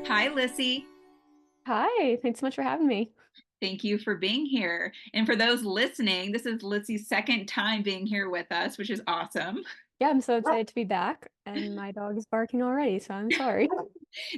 Hi, Lissie. Hi, thanks so much for having me. Thank you for being here. And for those listening, this is Lissie's second time being here with us, which is awesome. Yeah, I'm so excited to be back, and my dog is barking already, so I'm sorry.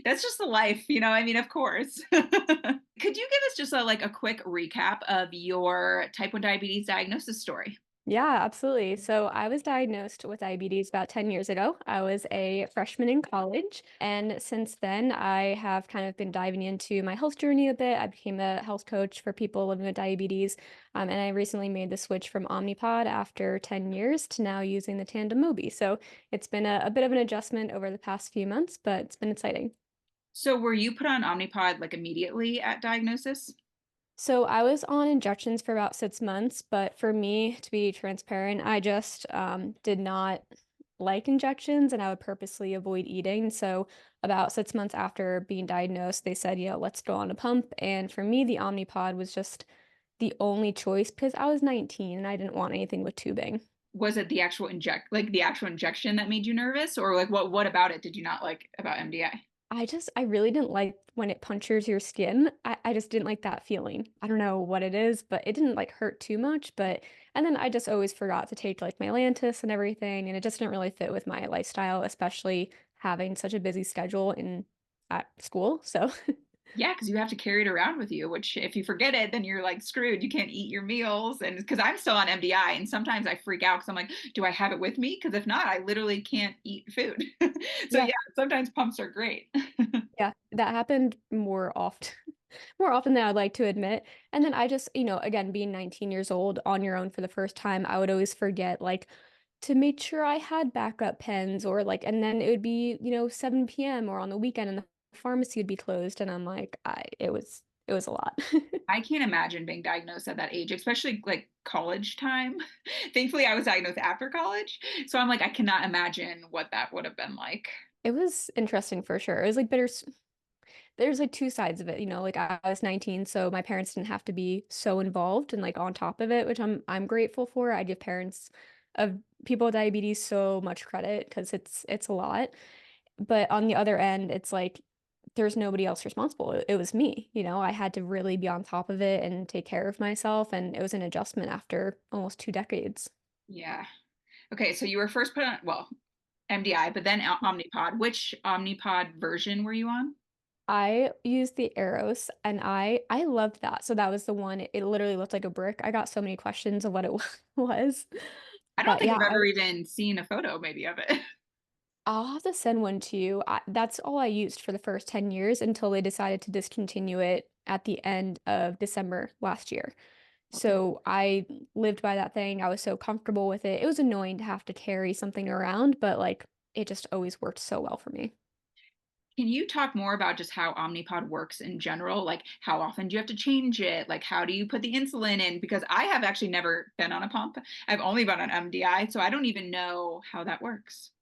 That's just the life, I mean, of course. Could you give us just a quick recap of your type 1 diabetes diagnosis story? Yeah, absolutely. So I was diagnosed with diabetes about 10 years ago. I was a freshman in college, and since then I have kind of been diving into my health journey a bit. I became a health coach for people living with diabetes, and I recently made the switch from Omnipod after 10 years to now using the Tandem Mobi. So it's been a bit of an adjustment over the past few months, but it's been exciting. So, were you put on Omnipod like immediately at diagnosis? So I was on injections for about 6 months, but for me, to be transparent, I just did not like injections and I would purposely avoid eating. So about 6 months after being diagnosed, they said, let's go on a pump. And for me, the Omnipod was just the only choice because I was 19 and I didn't want anything with tubing. Was it the actual injection that made you nervous, or like what about it did you not like about MDI? I really didn't like when it punctures your skin. I just didn't like that feeling. I don't know what it is, but it didn't like hurt too much. And then I just always forgot to take like my Lantus and everything. And it just didn't really fit with my lifestyle, especially having such a busy schedule at school. So Yeah, because you have to carry it around with you, which if you forget it, then you're like screwed. You can't eat your meals. And because I'm still on MDI, and sometimes I freak out because I'm like, do I have it with me? Because if not, I literally can't eat food. So yeah, yeah, sometimes pumps are great. yeah, that happened more often, more often than I'd like to admit. And then I just, again, being 19 years old on your own for the first time, I would always forget like to make sure I had backup pens or like, and then it would be, 7 p.m. or on the weekend and the pharmacy would be closed. And I'm like, it was a lot. I can't imagine being diagnosed at that age, especially like college time. Thankfully, I was diagnosed after college. So I'm like, I cannot imagine what that would have been like. It was interesting for sure. It was like bitter. There's like two sides of it, like I was 19, so my parents didn't have to be so involved and like on top of it, which I'm grateful for. I give parents of people with diabetes so much credit because it's a lot. But on the other end, it's like there's nobody else responsible. It was me, I had to really be on top of it and take care of myself, and it was an adjustment after almost 2 decades. Yeah. Okay, so you were first put on, well, MDI, but then Omnipod. Which Omnipod version were you on? I used the arrows and I loved that. So that was the one. It literally looked like a brick. I got so many questions of what it was. I don't But think yeah, I've ever even seen a photo maybe of it. I'll have to send one to you. That's all I used for the first 10 years until they decided to discontinue it at the end of December last year. Okay. So I lived by that thing. I was so comfortable with it. It was annoying to have to carry something around, but like it just always worked so well for me. Can you talk more about just how Omnipod works in general? Like how often do you have to change it? Like how do you put the insulin in? Because I have actually never been on a pump. I've only been on MDI, so I don't even know how that works.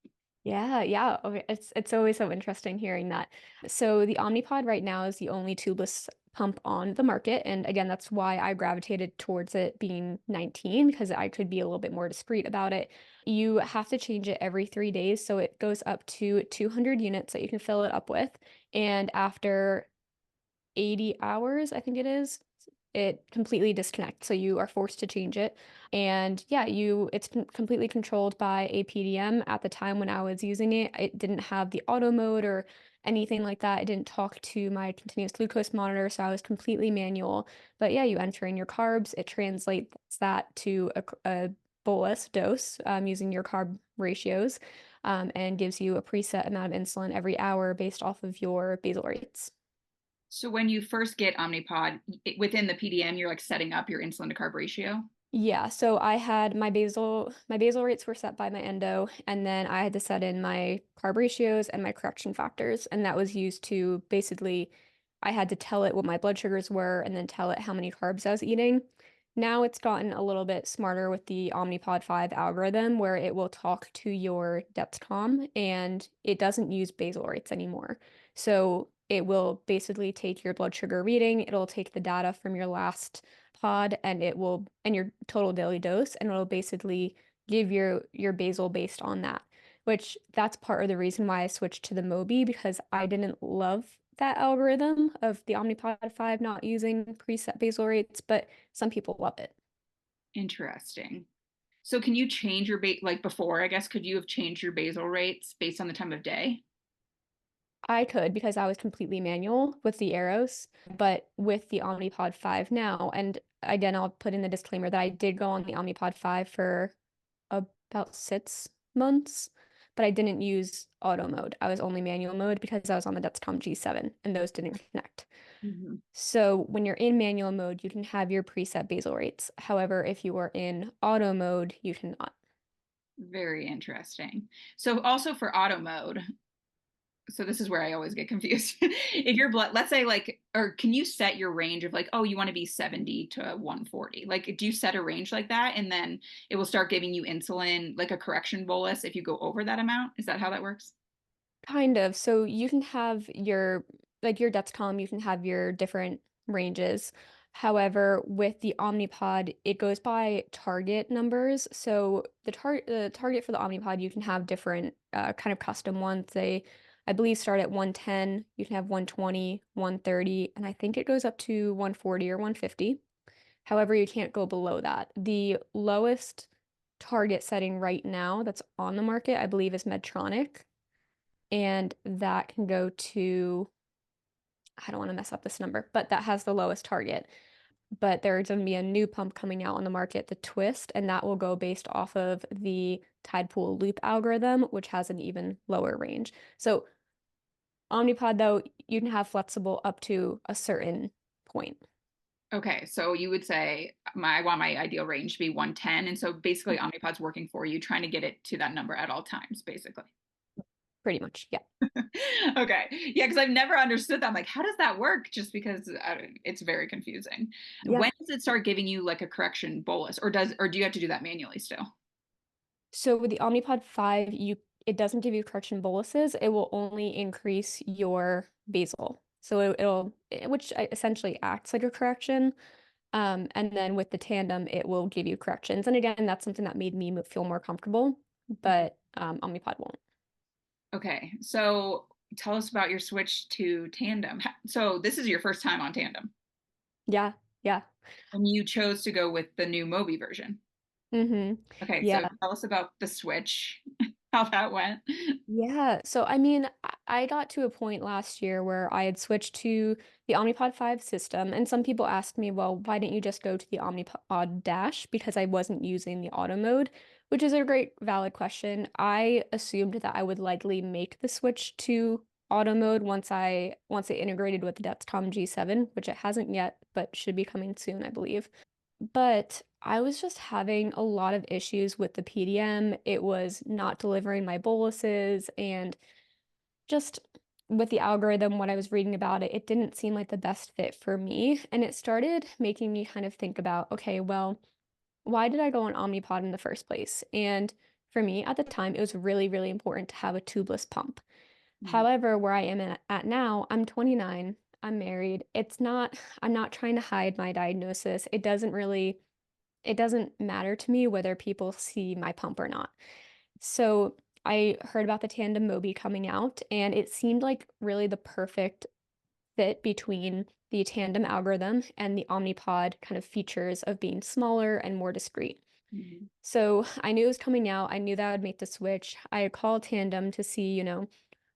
Yeah, yeah. Okay. It's always so interesting hearing that. So the Omnipod right now is the only tubeless pump on the market. And again, that's why I gravitated towards it being 19 because I could be a little bit more discreet about it. You have to change it every 3 days. So it goes up to 200 units that you can fill it up with. And after 80 hours, I think it is, it completely disconnects. So you are forced to change it. And yeah, it's completely controlled by a PDM. At the time when I was using it, it didn't have the auto mode or anything like that. It didn't talk to my continuous glucose monitor, so I was completely manual. But yeah, you enter in your carbs, it translates that to a bolus dose using your carb ratios, and gives you a preset amount of insulin every hour based off of your basal rates. So when you first get Omnipod, within the PDM, you're like setting up your insulin to carb ratio. Yeah, so I had my basal rates were set by my endo, and then I had to set in my carb ratios and my correction factors, and that was used to basically I had to tell it what my blood sugars were and then tell it how many carbs I was eating. Now it's gotten a little bit smarter with the Omnipod 5 algorithm where it will talk to your Dexcom and it doesn't use basal rates anymore. So it will basically take your blood sugar reading, it'll take the data from your last pod and your total daily dose and it'll basically give your basal based on that, which that's part of the reason why I switched to the Mobi because I didn't love that algorithm of the Omnipod 5 not using preset basal rates, but some people love it. Interesting. So can you change your like before, I guess, could you have changed your basal rates based on the time of day? I could because I was completely manual with the arrows, but with the Omnipod 5 now, and again, I'll put in the disclaimer that I did go on the Omnipod 5 for about 6 months, but I didn't use auto mode. I was only manual mode because I was on the Dexcom G7 and those didn't connect. Mhm. So when you're in manual mode, you can have your preset basal rates. However, if you are in auto mode, you cannot. Very interesting. So also for auto mode, so this is where I always get confused. If your blood, let's say like, or can you set your range of like, oh, you want to be 70 to 140? Like, do you set a range like that? And then it will start giving you insulin, like a correction bolus if you go over that amount? Is that how that works? Kind of. So you can have your like your Dexcom, you can have your different ranges. However, with the Omnipod, it goes by target numbers. So the target for the Omnipod, you can have different kind of custom ones. They, I believe, start at 110. You can have 120, 130, and I think it goes up to 140 or 150. However, you can't go below that. The lowest target setting right now that's on the market, I believe, is Medtronic and that can go to, I don't want to mess up this number, but that has the lowest target. But there's going to be a new pump coming out on the market, the Twist, and that will go based off of the Tide Pool Loop algorithm, which has an even lower range. So Omnipod, though, you can have flexible up to a certain point. Okay, so you would say I want my ideal range to be 110. And so basically Omnipod's working for you, trying to get it to that number at all times, basically. Pretty much, yeah. Okay. Yeah, because I've never understood that. I'm like, how does that work? Just because it's very confusing. Yeah. When does it start giving you like a correction bolus, or do you have to do that manually still? So with the Omnipod 5, it doesn't give you correction boluses. It will only increase your basal. So which essentially acts like a correction. And then with the Tandem, it will give you corrections. And again, that's something that made me feel more comfortable, but Omnipod won't. Okay, so tell us about your switch to Tandem. So this is your first time on Tandem, Yeah, yeah. and you chose to go with the new Mobi version. Mm-hmm. Okay, so Yeah. tell us about the switch, how that went. Yeah. So, I mean, I got to a point last year where I had switched to the Omnipod 5 system. And some people asked me, well, why didn't you just go to the Omnipod Dash? Because I wasn't using the auto mode, which is a great valid question. I assumed that I would likely make the switch to auto mode once it integrated with the Dexcom G7, which it hasn't yet, but should be coming soon, I believe. But I was just having a lot of issues with the PDM. It was not delivering my boluses and just with the algorithm, what I was reading about it, it didn't seem like the best fit for me. And it started making me kind of think about, okay, well, why did I go on Omnipod in the first place? And for me at the time, it was really, really important to have a tubeless pump. Mhm. However, where I am at now, I'm 29, I'm married. I'm not trying to hide my diagnosis. It doesn't matter to me whether people see my pump or not. So I heard about the Tandem Mobi coming out, and it seemed like really the perfect fit between the Tandem algorithm and the Omnipod kind of features of being smaller and more discreet. Mhm. So I knew it was coming out. I knew that I would make the switch. I had called Tandem to see,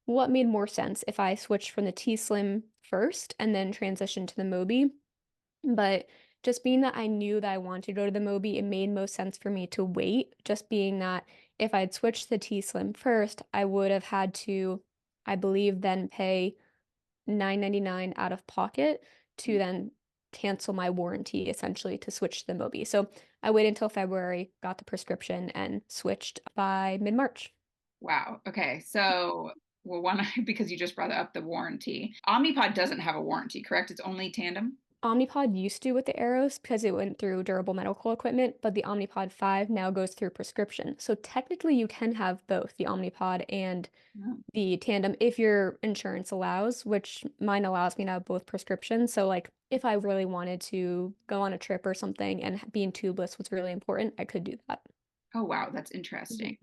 what made more sense if I switched from the T Slim first and then transitioned to the Mobi. But just being that I knew that I wanted to go to the Mobi, it made most sense for me to wait. Just being that if I'd switched the T Slim first, I would have had to, I believe, then pay $9.99 out of pocket to then cancel my warranty essentially to switch to the Mobi. So I waited until February, got the prescription, and switched by mid-March. Wow. Okay. So, well, one, because you just brought up the warranty. Omnipod doesn't have a warranty, correct? It's only Tandem? Omnipod used to with the Arrows because it went through durable medical equipment, but the Omnipod 5 now goes through prescription. So technically you can have both the Omnipod and No. the Tandem if your insurance allows, which mine allows me to have both prescriptions. So like if I really wanted to go on a trip or something and being tubeless was really important, I could do that. Oh, wow. That's Mhm. interesting.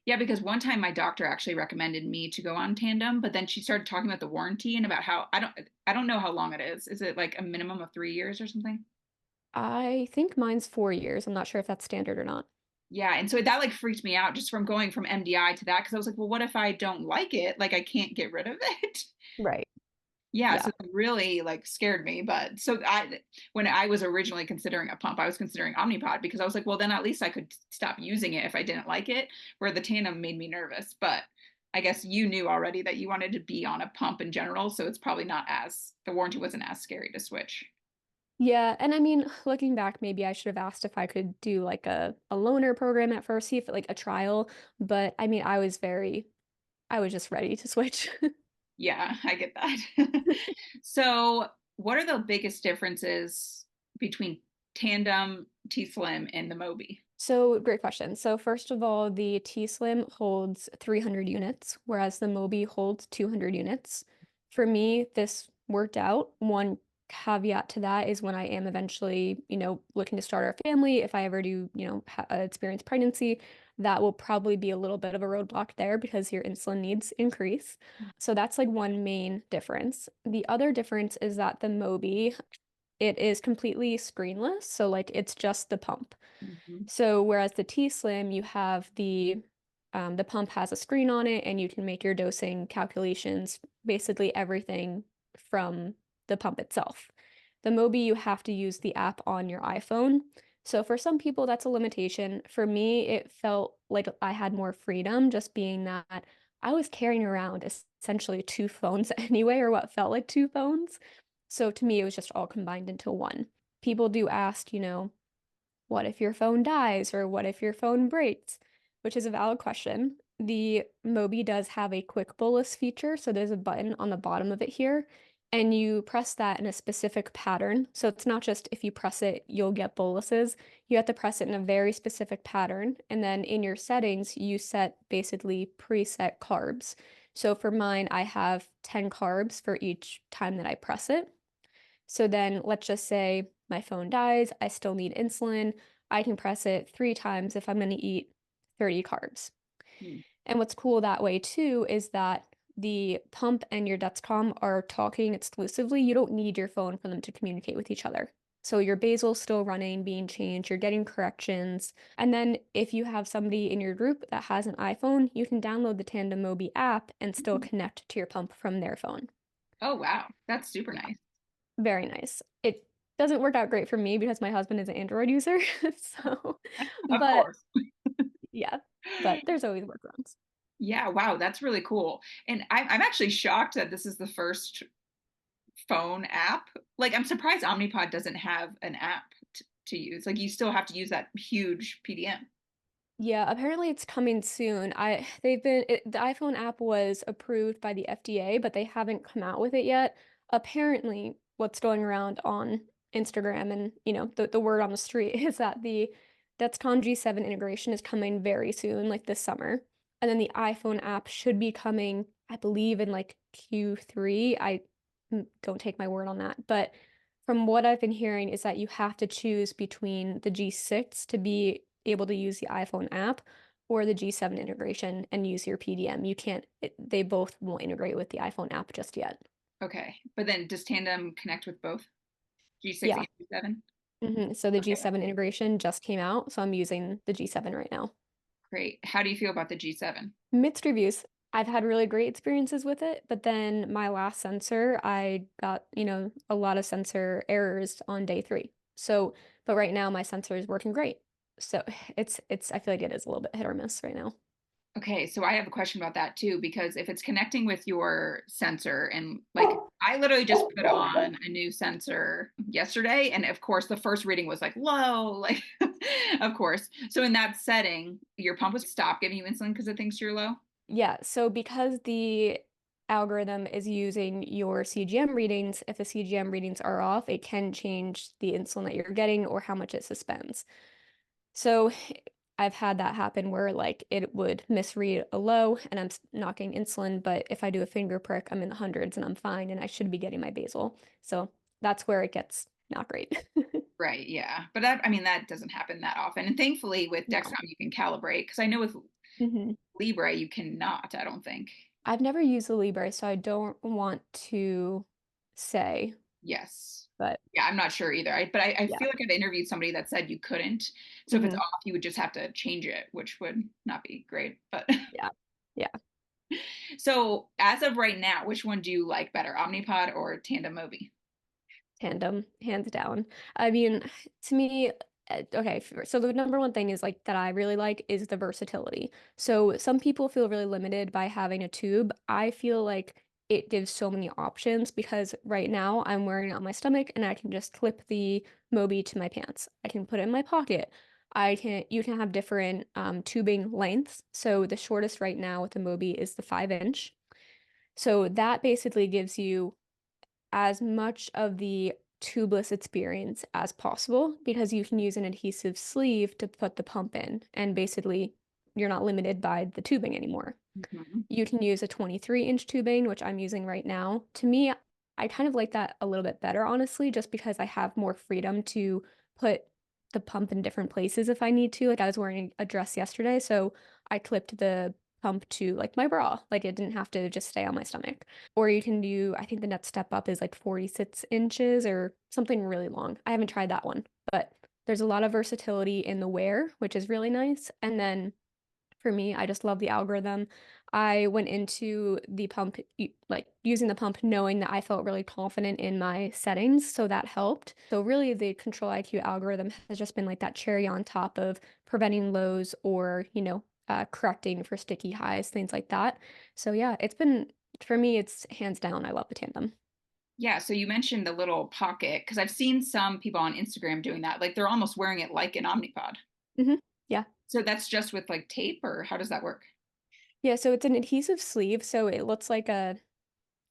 Yeah, because one time my doctor actually recommended me to go on Tandem, but then she started talking about the warranty and about how I don't know how long it is. Is it like a minimum of 3 years or something? I think mine's 4 years. I'm not sure if that's standard or not. Yeah, and so that like freaked me out just from going from MDI to that because I was like, well, what if I don't like it? Like I can't get rid of it. Right. Yeah, Yeah. so it really like scared me. But so I when I was originally considering a pump, I was considering Omnipod because I was like, well, then at least I could stop using it if I didn't like it, where the Tandem made me nervous. But I guess you knew already that you wanted to be on a pump in general, so it's probably not as the warranty wasn't as scary to switch. Yeah, and I mean, looking back, maybe I should have asked if I could do like a loaner program at first, see if like a trial, but I mean, I was just ready to switch. Yeah, I get that. So, what are the biggest differences between Tandem, T-Slim, and the Mobi? So, great question. So, first of all, the T-Slim holds 300 units, whereas the Mobi holds 200 units. For me, this worked out. One caveat to that is when I am eventually, looking to start our family, if I ever do, experience pregnancy, that will probably be a little bit of a roadblock there because your insulin needs increase. So that's like one main difference. The other difference is that the Mobi, it is completely screenless, so like it's just the pump. Mhm. So whereas the T-Slim, you have the pump has a screen on it and you can make your dosing calculations, basically everything from the pump itself. The Mobi, you have to use the app on your iPhone. So for some people, that's a limitation. For me, it felt like I had more freedom just being that I was carrying around essentially two phones anyway, or what felt like two phones. So to me, it was just all combined into one. People do ask, what if your phone dies or what if your phone breaks? Which is a valid question. The Mobi does have a quick bolus feature, so there's a button on the bottom of it here, and you press that in a specific pattern. So it's not just if you press it, you'll get boluses. You have to press it in a very specific pattern, and then in your settings, you set basically preset carbs. So for mine, I have 10 carbs for each time that I press it. So then let's just say my phone dies, I still need insulin. I can press it 3 times if I'm going to eat 30 carbs. Hmm. And what's cool that way too is that the pump and your Dexcom are talking exclusively. You don't need your phone for them to communicate with each other. So your basal's still running, being changed, you're getting corrections. And then if you have somebody in your group that has an iPhone, you can download the Tandem Mobi app and still connect to your pump from their phone. Oh, wow. That's super Yeah. nice. Very nice. It doesn't work out great for me because my husband is an Android user. So, Of but course. yeah, but there's always workarounds. Yeah, wow, that's really cool. And I'm actually shocked that this is the first phone app. Like, I'm surprised Omnipod doesn't have an app to use. Like, you still have to use that huge PDM. Yeah, apparently it's coming soon. The iPhone app was approved by the FDA, but they haven't come out with it yet. Apparently, what's going around on Instagram and, the word on the street is that the Dexcom G7 integration is coming very soon, like this summer. And then the iPhone app should be coming, I believe, in like Q3. Don't take my word on that, but from what I've been hearing is that you have to choose between the G6 to be able to use the iPhone app or the G7 integration and use your PDM. They both won't integrate with the iPhone app just yet. Okay. But then does Tandem connect with both G6 Yeah. and G7? So the Okay, G7 integration just came out, so I'm using the G7 right now. great. How do you feel about the G7? Mixed reviews. I've had really great experiences with it, but then my last sensor, I got, a lot of sensor errors on day 3. So, but right now my sensor is working great. So I feel like it is a little bit hit or miss right now. Okay, so I have a question about that too, because if it's connecting with your sensor, and like I literally just put on a new sensor yesterday, and of course the first reading was like low, like of course. So in that setting, your pump would stop giving you insulin because it thinks you're low. Yeah, so because the algorithm is using your CGM readings, if the CGM readings are off, it can change the insulin that you're getting or how much it suspends. So I've had that happen where like it would misread a low and not getting insulin, but if I do a finger prick, I'm in the hundreds and I'm fine and I should be getting my basal. So that's where it gets not great. Right, yeah. But that, I mean, that doesn't happen that often. And thankfully with No. Dexcom you can calibrate because I know with Hmm. Libre, you cannot, I don't think. I've never used the Libre, so I don't want to say, Yes. but Yeah, I'm not sure either. But I yeah. feel like I've interviewed somebody that said you couldn't. So if it's Hmm. off, you would just have to change it, which would not be great. But Yeah. Yeah. so as of right now, which one do you like better, Omnipod or Tandem Mobi? Tandem, hands down. I mean, to me, okay, so the number one thing is like that I really like is the versatility. So some people feel really limited by having a tube. I feel like it gives so many options because right now I'm wearing it on my stomach and I can just clip the Mobi to my pants. I can put it in my pocket. You can have different tubing lengths. So the shortest right now with the Mobi is the 5 inch. So that basically gives you as much of the tubeless experience as possible because you can use an adhesive sleeve to put the pump in, and basically you're not limited by the tubing anymore. Mhm. You can use a 23-inch tubing, which I'm using right now. To me, I kind of like that a little bit better, honestly, just because I have more freedom to put the pump in different places if I need to. Like I was wearing a dress yesterday, so I clipped the pump to like my bra. Like it didn't have to just stay on my stomach. Or you can do, I think the next step up is like 46 inches or something really long. I haven't tried that one, but there's a lot of versatility in the wear, which is really nice. And then for me, I just love the algorithm. I went into the pump, like using the pump, knowing that I felt really confident in my settings. So that helped. So, really, the Control IQ algorithm has just been like that cherry on top of preventing lows or, correcting for sticky highs, things like that. So, yeah, for me, it's hands down. I love the tandem. Yeah, so you mentioned the little pocket because I've seen some people on Instagram doing that. Like they're almost wearing it like an Omnipod. Hmm. Yeah. So that's just with like tape, or how does that work? Yeah. So, it's an adhesive sleeve. So, it looks like an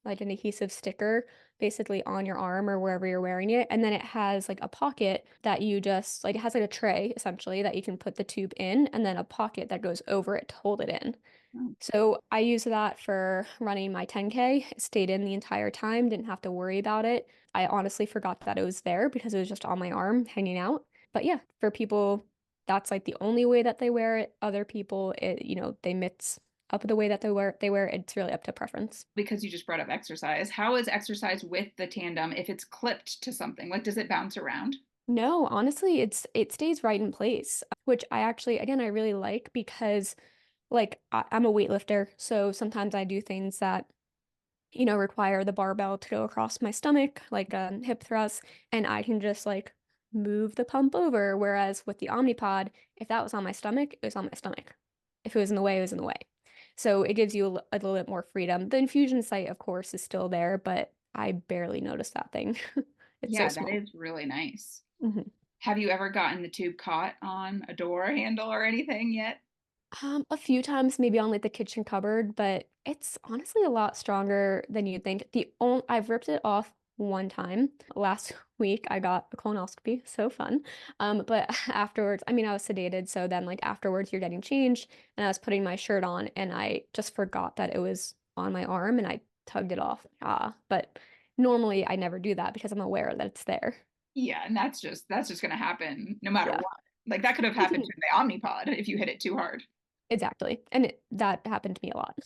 adhesive sticker basically on your arm or wherever you're wearing it. And then it has like a pocket that you just like it has like a tray essentially that you can put the tube in and then a pocket that goes over it to hold it in. Oh, So I use that for running my 10K. It stayed in the entire time, didn't have to worry about it. I honestly forgot that it was there because it was just on my arm hanging out. But yeah, for people, that's like the only way that they wear it. Other people, they mix up the way that they wear it. It's really up to preference. because you just brought up exercise. How is exercise with the tandem if it's clipped to something? Like, does it bounce around? No, honestly, it stays right in place, which I actually, again, I really like because like I'm a weightlifter, so sometimes I do things that require the barbell to go across my stomach, like a hip thrust, and I can just like move the pump over. Whereas with the Omnipod, if that was on my stomach, it was on my stomach. If it was in the way, it was in the way. So it gives you a little bit more freedom. The infusion site, of course, is still there, but I barely notice that thing. It's so Yeah, that small. is really nice. Mhm. Have you ever gotten the tube caught on a door handle or anything yet? A few times maybe on like the kitchen cupboard, but it's honestly a lot stronger than you'd think. I've ripped it off one time. Last week I got a colonoscopy, so fun. But afterwards, I mean I was sedated, so then like afterwards you're getting changed and I was putting my shirt on and I just forgot that it was on my arm and I tugged it off. But normally I never do that because I'm aware that it's there. Yeah, and that's just gonna happen no matter Yeah. what. Like that could have happened to the Omnipod if you hit it too hard. Exactly. And that happened to me a lot.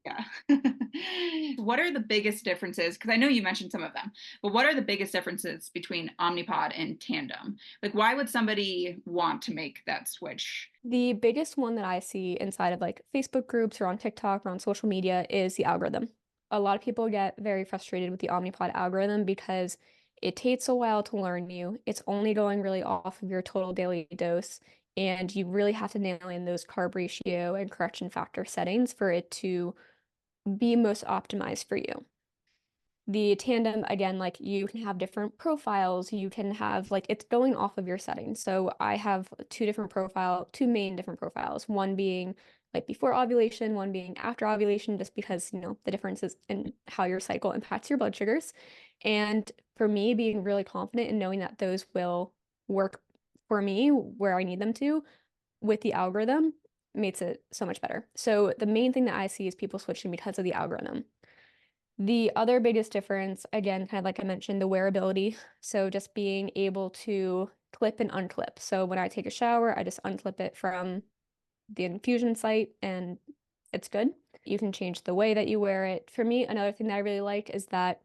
Yeah. What are the biggest differences? Because I know you mentioned some of them, but what are the biggest differences between Omnipod and Tandem? Like, why would somebody want to make that switch? The biggest one that I see inside of like Facebook groups or on TikTok or on social media is the algorithm. A lot of people get very frustrated with the Omnipod algorithm because it takes a while to learn you. It's only going really off of your total daily dose, and you really have to nail in those carb ratio and correction factor settings for it to be most optimized for you. The tandem, again, like you can have different profiles. You can have like it's going off of your settings. So I have two main different profiles. One being like before ovulation, one being after ovulation, just because, the differences in how your cycle impacts your blood sugars. And for me, being really confident in knowing that those will work for me where I need them to with the algorithm makes it so much better. So the main thing that I see is people switching because of the algorithm. The other biggest difference, again, kind of like I mentioned, the wearability. So just being able to clip and unclip. So when I take a shower, I just unclip it from the infusion site and it's good. You can change the way that you wear it. For me, another thing that I really like is that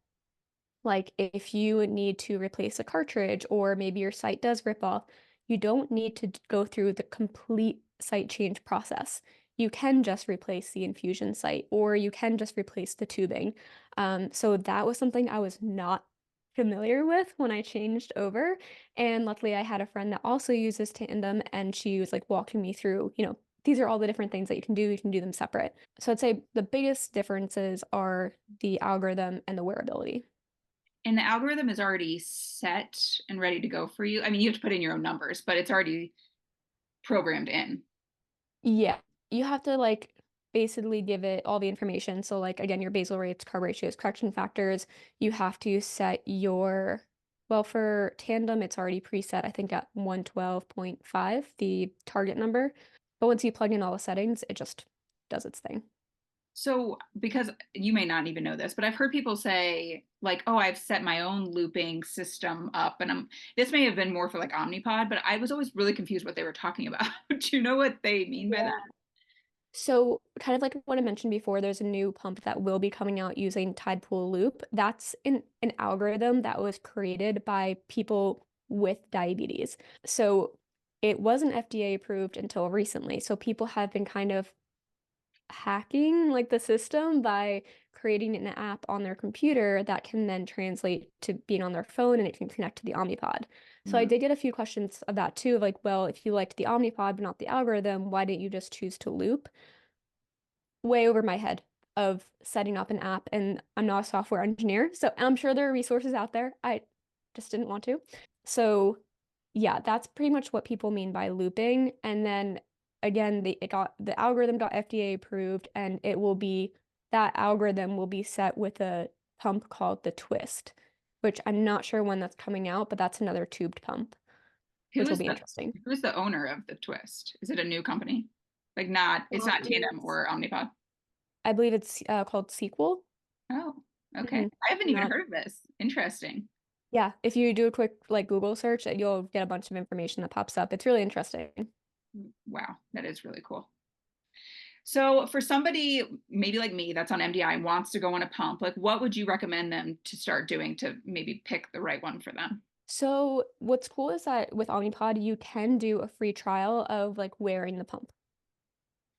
like if you need to replace a cartridge or maybe your site does rip off, you don't need to go through the complete site change process. You can just replace the infusion site or you can just replace the tubing. So that was something I was not familiar with when I changed over. And luckily, I had a friend that also uses Tandem and she was like walking me through, these are all the different things that you can do. You can do them separate. So I'd say the biggest differences are the algorithm and the wearability. And the algorithm is already set and ready to go for you. I mean, you have to put in your own numbers, but it's already programmed in. Yeah, you have to like basically give it all the information. So like again, your basal rates, carb ratios, correction factors. You have to set well, for Tandem, it's already preset, I think at 112.5, the target number. But once you plug in all the settings, it just does its thing. So, because you may not even know this, but I've heard people say, like, oh, I've set my own looping system up. And this may have been more for like Omnipod, but I was always really confused what they were talking about. Do you know what they mean by that? Yeah. So, kind of like what I mentioned before, there's a new pump that will be coming out using Tide Pool Loop. That's an algorithm that was created by people with diabetes. So, it wasn't FDA approved until recently. So, people have been kind of hacking like the system by creating an app on their computer that can then translate to being on their phone and it can connect to the Omnipod. So I Mhm. did get a few questions of that too, of like, well, if you liked the Omnipod but not the algorithm, why didn't you just choose to loop? Way over my head of setting up an app, and I'm not a software engineer, so I'm sure there are resources out there. I just didn't want to. So, yeah, that's pretty much what people mean by looping. And then again, the algorithm got FDA approved, and that algorithm will be set with a pump called the Twist, which I'm not sure when that's coming out, but that's another tubed pump, Who which will is be the interesting. who is the owner of the Twist? Is it a new company? Like it's That not Tandem is, or Omnipod. I believe it's called Sequel. Oh, okay. Mhm. I haven't I'm even not heard of this. Interesting. Yeah, if you do a quick like Google search, you'll get a bunch of information that pops up. It's really interesting. Wow, that is really cool. So for somebody maybe like me that's on MDI and wants to go on a pump, like what would you recommend them to start doing to maybe pick the right one for them? So what's cool is that with Omnipod, you can do a free trial of like wearing the pump.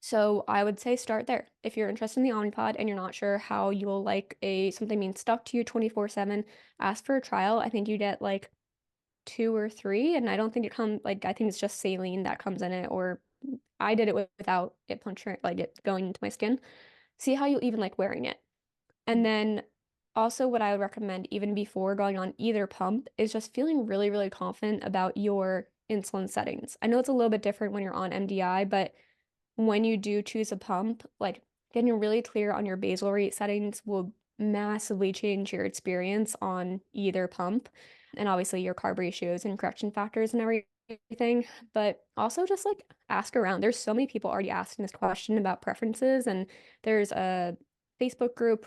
So I would say start there. If you're interested in the Omnipod and you're not sure how you will like something being stuck to you 24/7, ask for a trial. I think you get like two or three, and I don't think it comes like I think it's just saline that comes in it, or I did it without it puncturing like it going into my skin. See how you even like wearing it. And then also what I would recommend even before going on either pump is just feeling really, really confident about your insulin settings. I know it's a little bit different when you're on MDI, but when you do choose a pump, like getting really clear on your basal rate settings will massively change your experience on either pump. And obviously your carb ratios and correction factors and everything. But also just like ask around. There's so many people already asking this question about preferences. And there's a Facebook group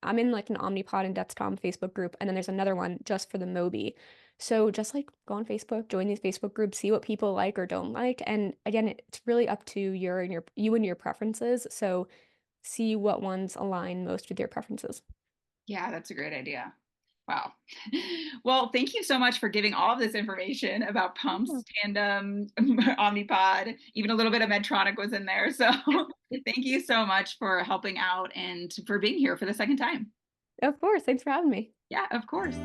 I'm in like an Omnipod and Dexcom Facebook group, and then there's another one just for the Mobi. So just like go on Facebook, join these Facebook groups, see what people like or don't like. And again, it's really up to you and your preferences. So see what ones align most with your preferences. Yeah, that's a great idea. Wow. Well, thank you so much for giving all of this information about Yeah. pumps, Tandem, Omnipod, even a little bit of Medtronic was in there. So thank you so much for helping out and for being here for the second time. Of course. Thanks for having me. Yeah, of course.